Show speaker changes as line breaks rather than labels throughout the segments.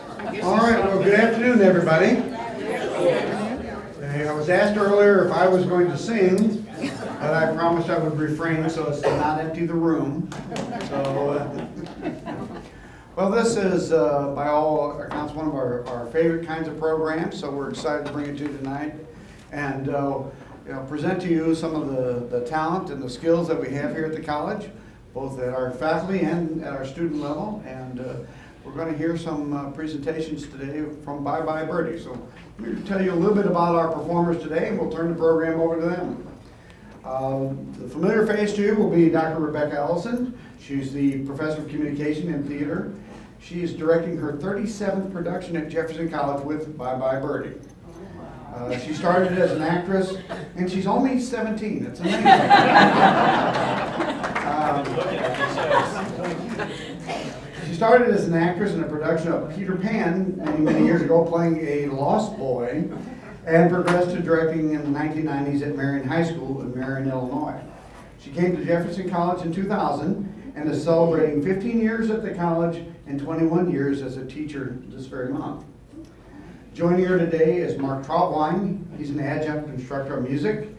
All right, well, good afternoon, everybody. I was asked earlier if I was going to sing, but I promised I would refrain so as to not empty the room. So, well, this is, by all accounts, one of our favorite kinds of programs, so we're excited to bring it to you tonight and present to you some of the talent and the skills that we have here at the college, both at our faculty and at our student level. And we're going to hear some presentations today from Bye Bye Birdie. So let me tell you a little bit about our performers today, and we'll turn the program over to them. The familiar face to you will be Dr. Rebecca Ellison. She's the professor of communication and theater. She is directing her 37th production at Jefferson College with Bye Bye Birdie. She started as an actress, and she's only 17. It's amazing. She started as an actress in a production of Peter Pan many years ago, playing a lost boy, and progressed to directing in the 1990s at Marion High School in Marion, Illinois. She came to Jefferson College in 2000 and is celebrating 15 years at the college and 21 years as a teacher this very month. Joining her today is Mark Trautwein. He's an adjunct instructor of music.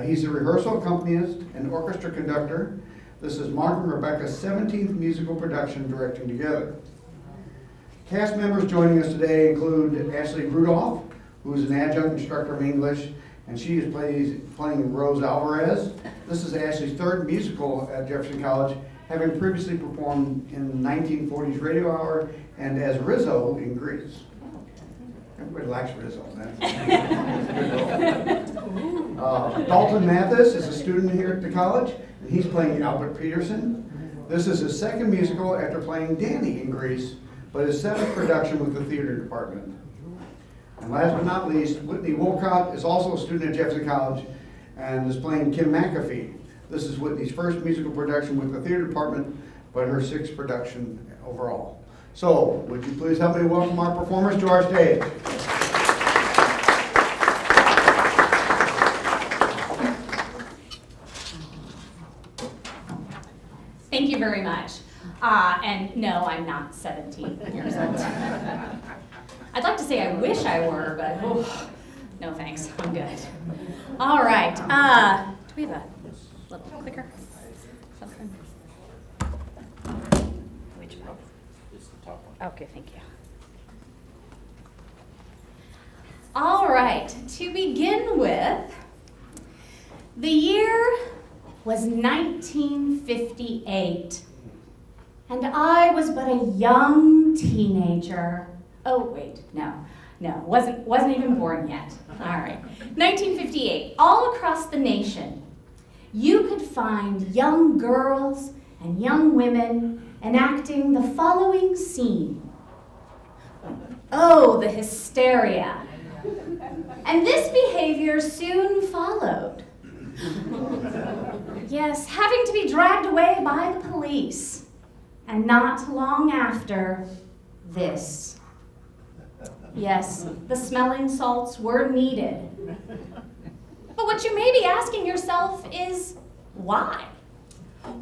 He's a rehearsal accompanist and orchestra conductor. This is Mark and Rebecca's 17th musical production directing together. Cast members joining us today include Ashley Rudolph, who is an adjunct instructor of English, and she is playing Rose Alvarez. This is Ashley's third musical at Jefferson College, having previously performed in the 1940s Radio Hour and as Rizzo in Grease. Everybody likes Rizzo. Dalton Mathis is a student here at the college, and he's playing Albert Peterson. This is his second musical after playing Danny in Grease, but his seventh production with the theater department. And last but not least, Whitney Wolcott is also a student at Jefferson College and is playing Kim McAfee. This is Whitney's first musical production with the theater department, but her sixth production overall. So, would you please help me welcome our performers to our stage?
Thank you very much. And no, I'm not 17 years old. I'd like to say I wish I were, but no thanks, I'm good. All right, do we have a little clicker? Something? Which one?
It's the top one.
Okay, thank you. All right, to begin with, the year was 1958, and I was but a young teenager. Oh, wait, no, wasn't even born yet. All right, 1958, all across the nation, you could find young girls and young women enacting the following scene. Oh, the hysteria. And this behavior soon followed. Yes, having to be dragged away by the police. And not long after, this. Yes, the smelling salts were needed. But what you may be asking yourself is, why?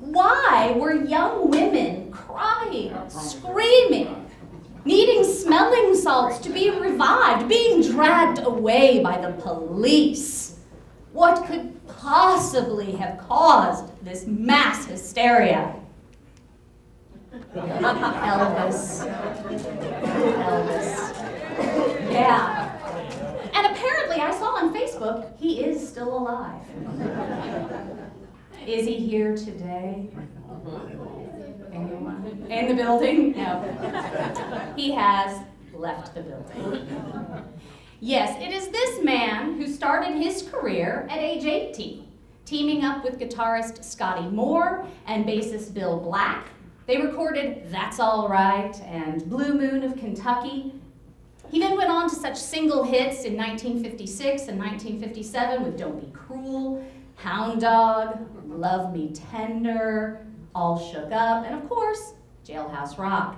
Why were young women crying, screaming, needing smelling salts to be revived, being dragged away by the police? What could possibly have caused this mass hysteria? Elvis. Yeah. And apparently I saw on Facebook, he is still alive. Is he here today? Anyone? In the building? No. He has left the building. Yes, it is this man who started his career at age 18, teaming up with guitarist Scotty Moore and bassist Bill Black. They recorded That's All Right and Blue Moon of Kentucky. He then went on to such single hits in 1956 and 1957 with Don't Be Cruel, Hound Dog, Love Me Tender, All Shook Up, and of course, Jailhouse Rock.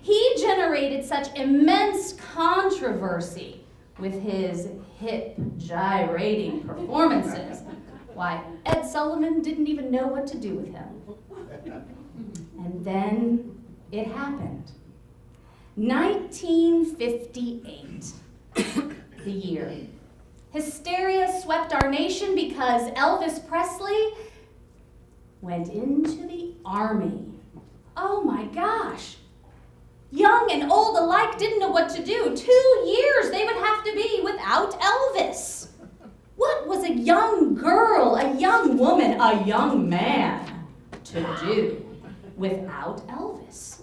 He generated such immense controversy with his hip, gyrating performances. Why, Ed Sullivan didn't even know what to do with him. And then it happened. 1958, the year. Hysteria swept our nation because Elvis Presley went into the Army. Oh my gosh. Young and old alike didn't know what to do. 2 years they would have to be without Elvis. What was a young girl, a young woman, a young man to do without Elvis?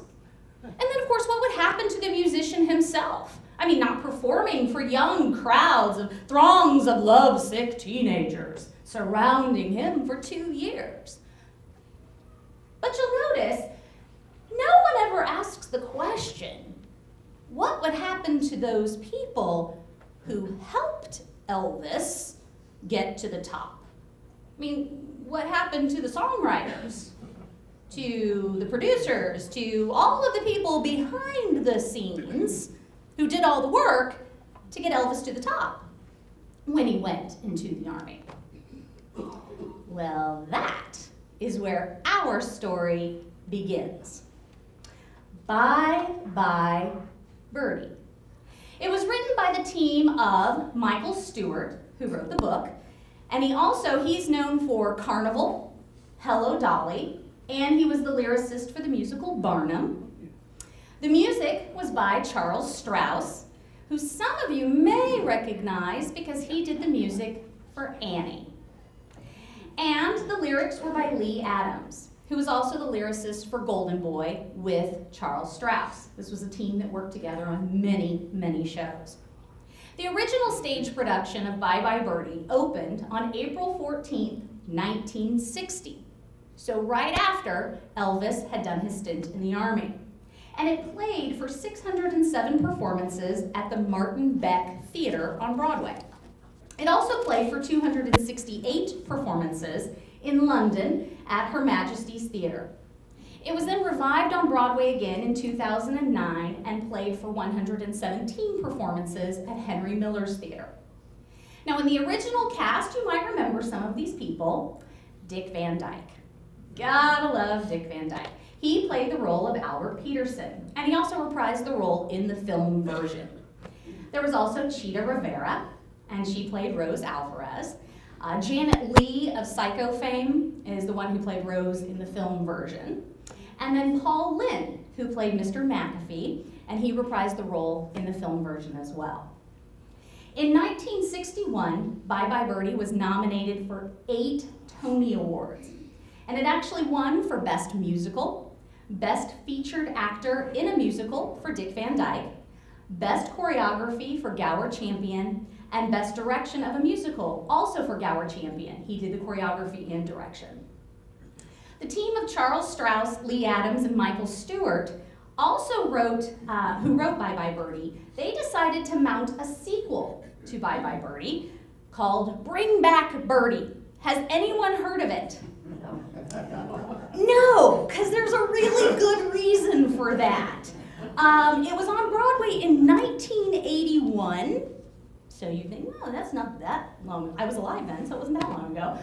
And then, of course, what would happen to the musician himself? I mean, not performing for young crowds of throngs of lovesick teenagers surrounding him for 2 years. But you'll notice, no one ever asks the question, what would happen to those people who helped Elvis get to the top? I mean, what happened to the songwriters, to the producers, to all of the people behind the scenes who did all the work to get Elvis to the top when he went into the Army? Well, that is where our story begins. Bye Bye Birdie. It was written by the team of Michael Stewart, who wrote the book, and he's known for Carnival, Hello Dolly, and he was the lyricist for the musical Barnum. The music was by Charles Strauss, who some of you may recognize because he did the music for Annie. And the lyrics were by Lee Adams, who was also the lyricist for Golden Boy with Charles Strauss. This was a team that worked together on many, many shows. The original stage production of Bye Bye Birdie opened on April 14th, 1960. So right after Elvis had done his stint in the Army. And it played for 607 performances at the Martin Beck Theater on Broadway. It also played for 268 performances in London at Her Majesty's Theater. It was then revived on Broadway again in 2009 and played for 117 performances at Henry Miller's Theater. Now, in the original cast, you might remember some of these people. Dick Van Dyke. Gotta love Dick Van Dyke. He played the role of Albert Peterson, and he also reprised the role in the film version. There was also Cheetah Rivera, and she played Rose Alvarez. Janet Leigh of Psycho fame is the one who played Rose in the film version. And then Paul Lynde, who played Mr. McAfee, and he reprised the role in the film version as well. In 1961, Bye Bye Birdie was nominated for 8 Tony Awards, and it actually won for Best Musical, Best Featured Actor in a Musical for Dick Van Dyke, Best Choreography for Gower Champion, and Best Direction of a Musical, also for Gower Champion. He did the choreography and direction. The team of Charles Strauss, Lee Adams, and Michael Stewart also who wrote Bye Bye Birdie, they decided to mount a sequel to Bye Bye Birdie called Bring Back Birdie. Has anyone heard of it? No, because there's a really good reason for that. It was on Broadway in 1981. So you think, no, that's not that long. I was alive then, so it wasn't that long ago.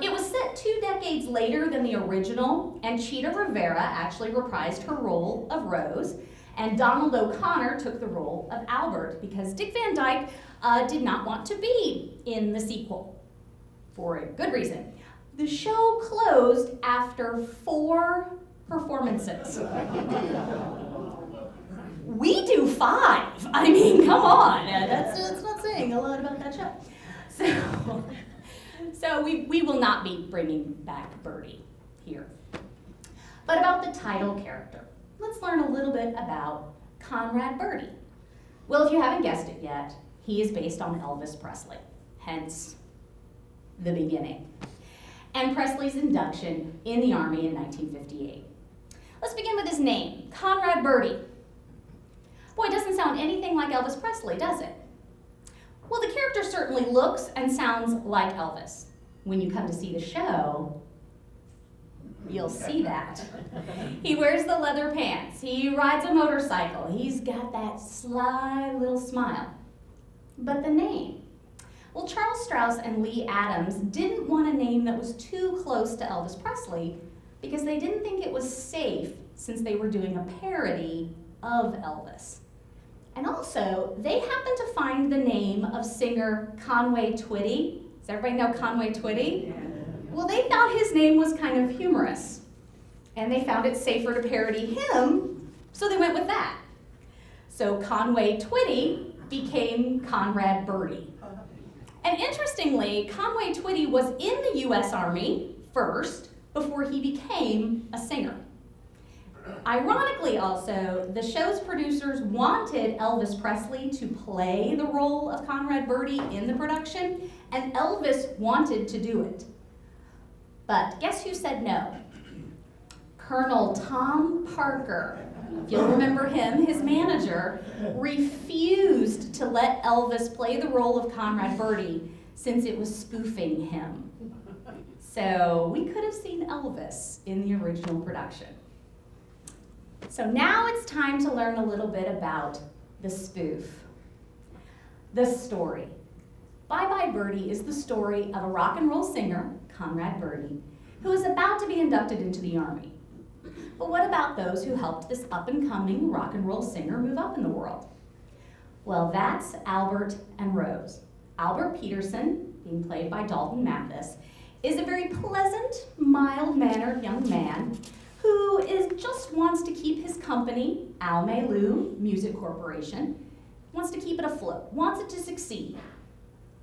It was set 2 decades later than the original, and Cheetah Rivera actually reprised her role of Rose, and Donald O'Connor took the role of Albert because Dick Van Dyke did not want to be in the sequel for a good reason. The show closed after 4 performances. We do 5. I mean, come on. That's not saying a lot about that show. So we will not be bringing back Birdie here. But about the title character, let's learn a little bit about Conrad Birdie. Well, if you haven't guessed it yet, he is based on Elvis Presley, hence the beginning, and Presley's induction in the Army in 1958. Let's begin with his name, Conrad Birdie. Boy, it doesn't sound anything like Elvis Presley, does it? Well, the character certainly looks and sounds like Elvis. When you come to see the show, you'll see that. He wears the leather pants. He rides a motorcycle. He's got that sly little smile. But the name? Well, Charles Strauss and Lee Adams didn't want a name that was too close to Elvis Presley because they didn't think it was safe since they were doing a parody of Elvis. And also, they happened to find the name of singer Conway Twitty. Does everybody know Conway Twitty? Yeah. Well, they thought his name was kind of humorous, and they found it safer to parody him, so they went with that. So Conway Twitty became Conrad Birdie. And interestingly, Conway Twitty was in the US Army first before he became a singer. Ironically also, the show's producers wanted Elvis Presley to play the role of Conrad Birdie in the production, and Elvis wanted to do it. But guess who said no? Colonel Tom Parker, if you'll remember him, his manager, refused to let Elvis play the role of Conrad Birdie since it was spoofing him. So we could have seen Elvis in the original production. So now it's time to learn a little bit about the spoof. The story. Bye Bye Birdie is the story of a rock and roll singer, Conrad Birdie, who is about to be inducted into the Army. But what about those who helped this up-and-coming rock and roll singer move up in the world? Well, that's Albert and Rose. Albert Peterson, being played by Dalton Mathis, is a very pleasant, mild-mannered young man who just wants to keep his company, Almalu Music Corporation, wants to keep it afloat, wants it to succeed,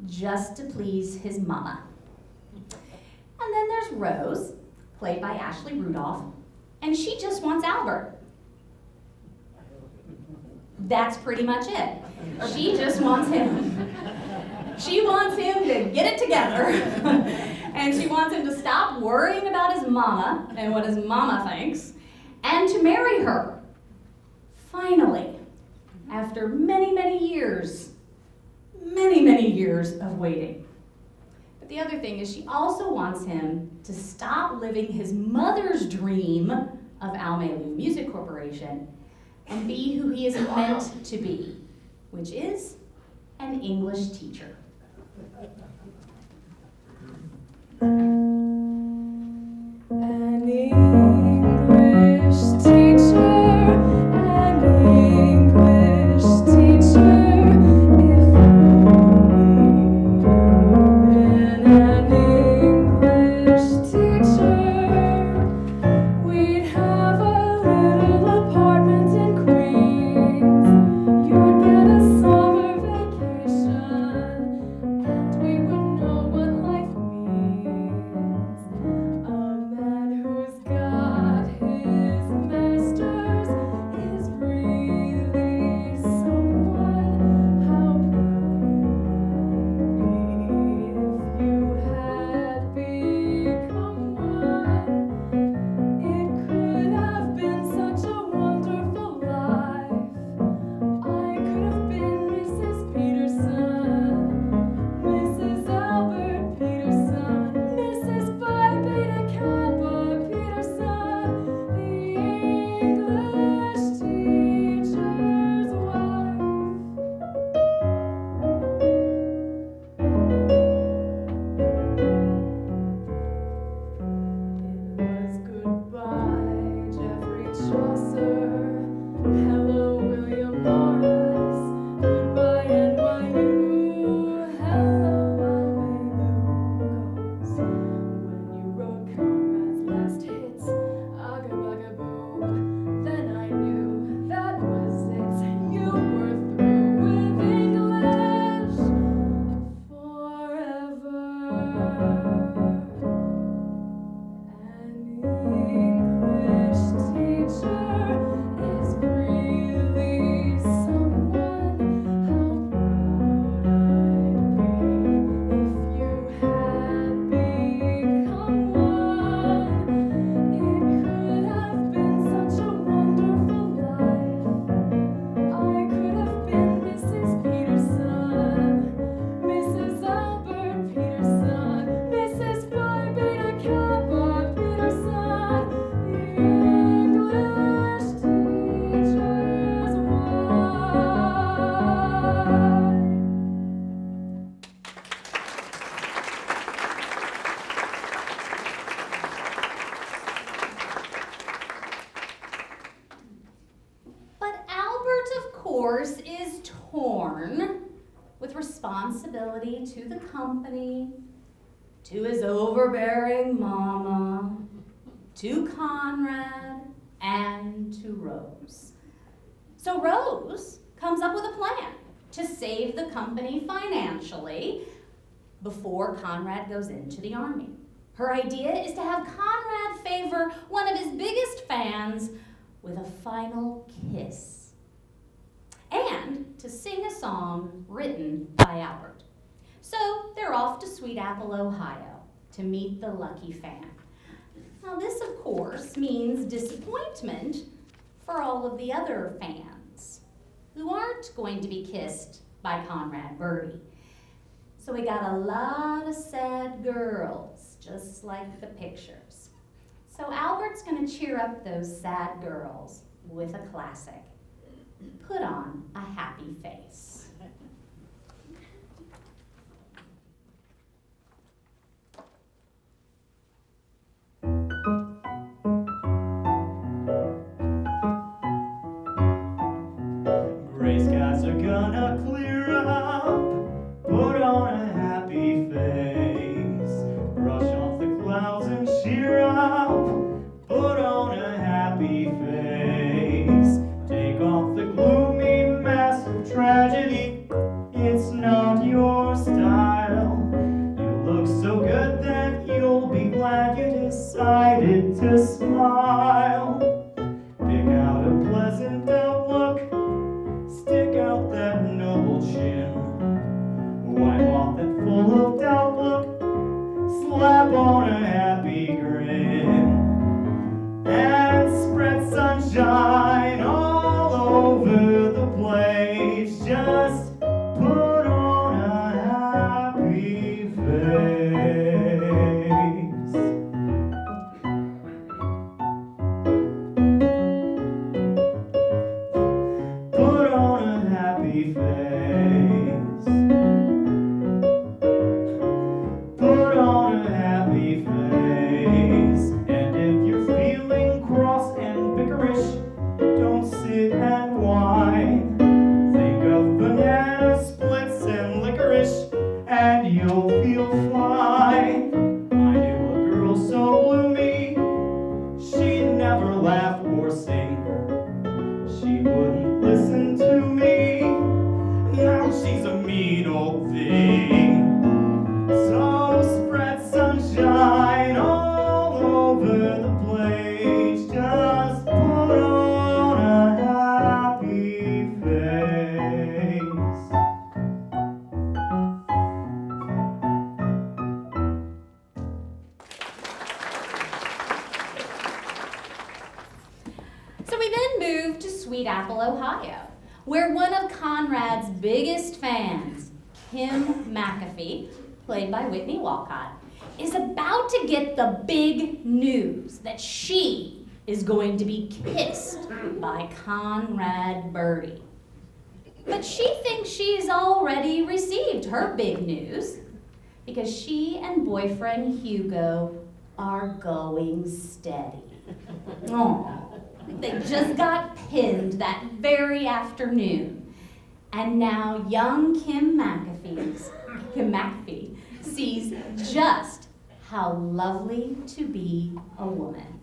just to please his mama. And then there's Rose, played by Ashley Rudolph, and she just wants Albert. That's pretty much it. She just wants him. She wants him to get it together. And she wants him to stop worrying about his mama and what his mama thinks, and to marry her. Finally, after many, many years of waiting. But the other thing is she also wants him to stop living his mother's dream of Almalu Music Corporation and be who he is meant to be, which is an English teacher. An English teacher, an English teacher, if only an English teacher, we'd have a little apartment in Queens, you'd get a summer vacation. course, is torn with responsibility to the company, to his overbearing mama, to Conrad, and to Rose. So Rose comes up with a plan to save the company financially before Conrad goes into the army. Her idea is to have Conrad favor one of his biggest fans with a final kiss, and to sing a song written by Albert. So they're off to Sweet Apple, Ohio, to meet the lucky fan. Now this, of course, means disappointment for all of the other fans who aren't going to be kissed by Conrad Birdie. So we got a lot of sad girls, just like the pictures. So Albert's gonna cheer up those sad girls with a classic, Put On a Happy Face.
Gray skies are gonna clear up, put on a happy face, brush off the clouds and cheer up, put on a happy face, take off the gloomy mask of tragedy, it's not your style, you look so good that you'll be glad you decided to smile, pick out a pleasant outlook, stick out that noble chin, wipe off that full of doubt look, slap on a happy grin, and spread sunshine all over the place. Just put on a happy face. Put on a happy face. Put on a happy face. And if you're feeling cross and bickerish, don't sit and whine. Think of banana splits and licorice, and you'll feel fine. I knew a girl so gloomy, she'd never laugh or sing. She wouldn't listen to me. Now she's a mean old thing. So spread sunshine all over the place. Just put on a happy face.
So we then moved to Sweet Apple, Ohio, where one of Conrad's biggest fans, Kim McAfee, played by Whitney Walcott, is about to get the big news that she is going to be kissed by Conrad Birdie. But she thinks she's already received her big news because she and boyfriend Hugo are going steady. Aww. They just got pinned that very afternoon. And now young Kim McAfee sees just how lovely to be a woman.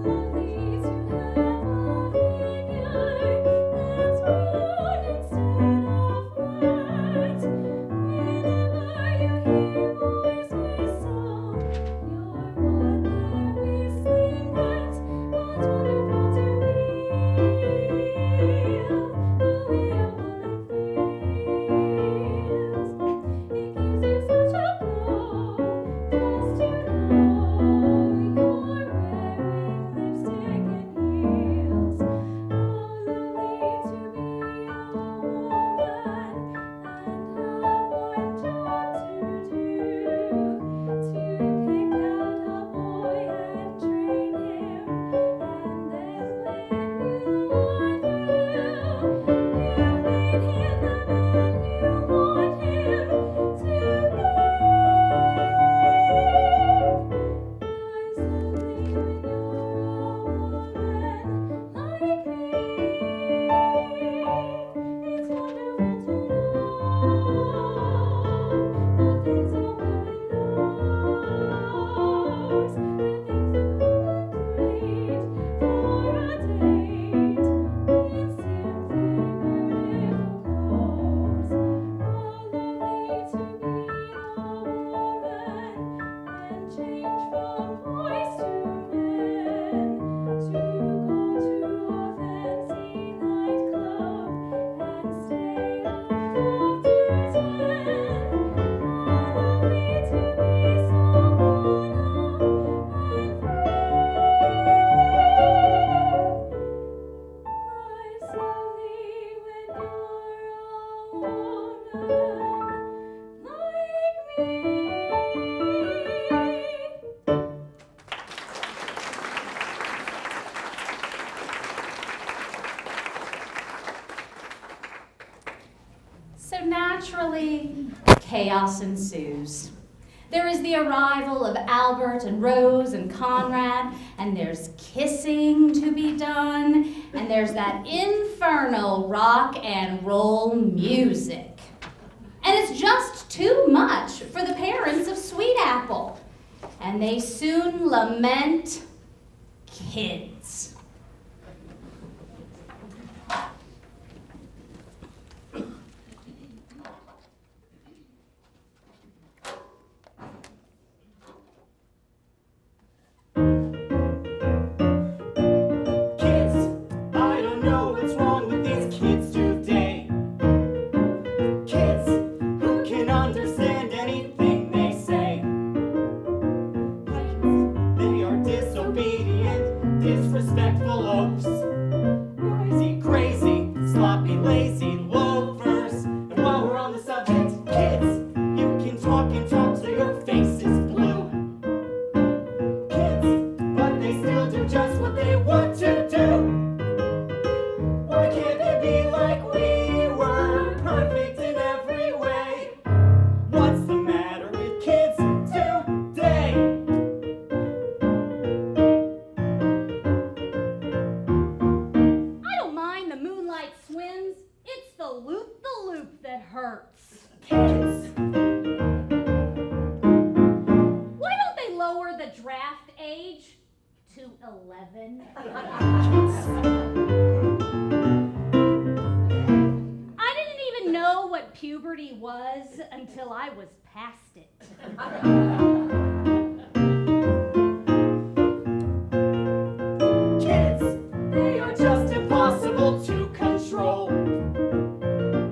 Lovely
So naturally, chaos ensues. There is the arrival of Albert and Rose and Conrad, and there's kissing to be done, and there's that infernal rock and roll music. And it's just too much for the parents of Sweet Apple, and they soon lament kids.
I didn't even know what puberty was until I was past it.
Kids, they are just impossible to control.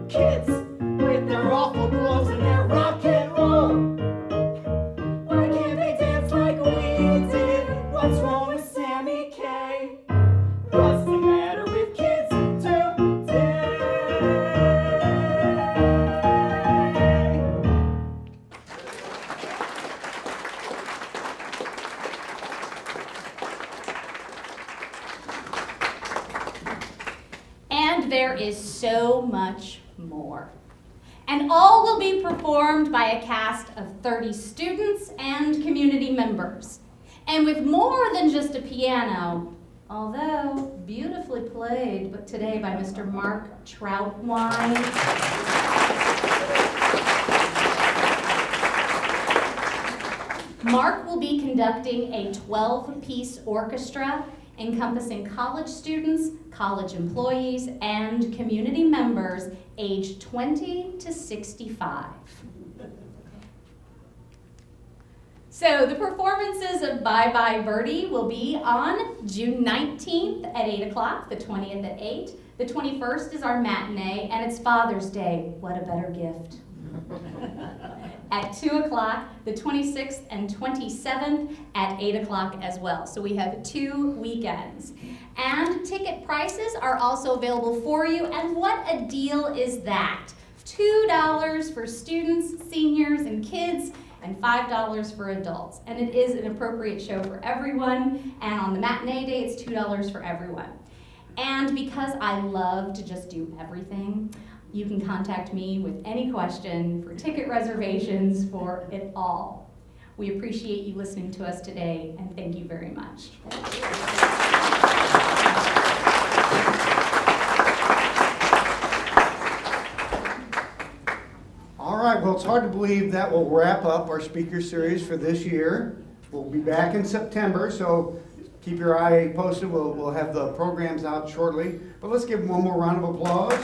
Kids, with their awful clothes and their rock and roll. Why can't they dance like we did? What's wrong with Sammy K? What's the matter with kids today?
And there is so much more. And all will be performed by a cast of 30 students and community members. And with more than just a piano, although beautifully played but today by Mr. Mark Troutwine. Mark will be conducting a 12-piece orchestra encompassing college students, college employees, and community members aged 20 to 65. So the performances of Bye Bye Birdie will be on June 19th at 8 o'clock, the 20th at 8. The 21st is our matinee, and it's Father's Day. What a better gift. At 2 o'clock, the 26th and 27th at 8 o'clock as well. So we have 2 weekends. And ticket prices are also available for you. And what a deal is that? $2 for students, seniors, and kids, and $5 for adults. And it is an appropriate show for everyone. And on the matinee day, it's $2 for everyone. And because I love to just do everything, you can contact me with any question for ticket reservations for it all. We appreciate you listening to us today, and thank you very much.
All right, well, it's hard to believe that will wrap up our speaker series for this year. We'll be back in September, so keep your eye posted. We'll have the programs out shortly. But let's give one more round of applause.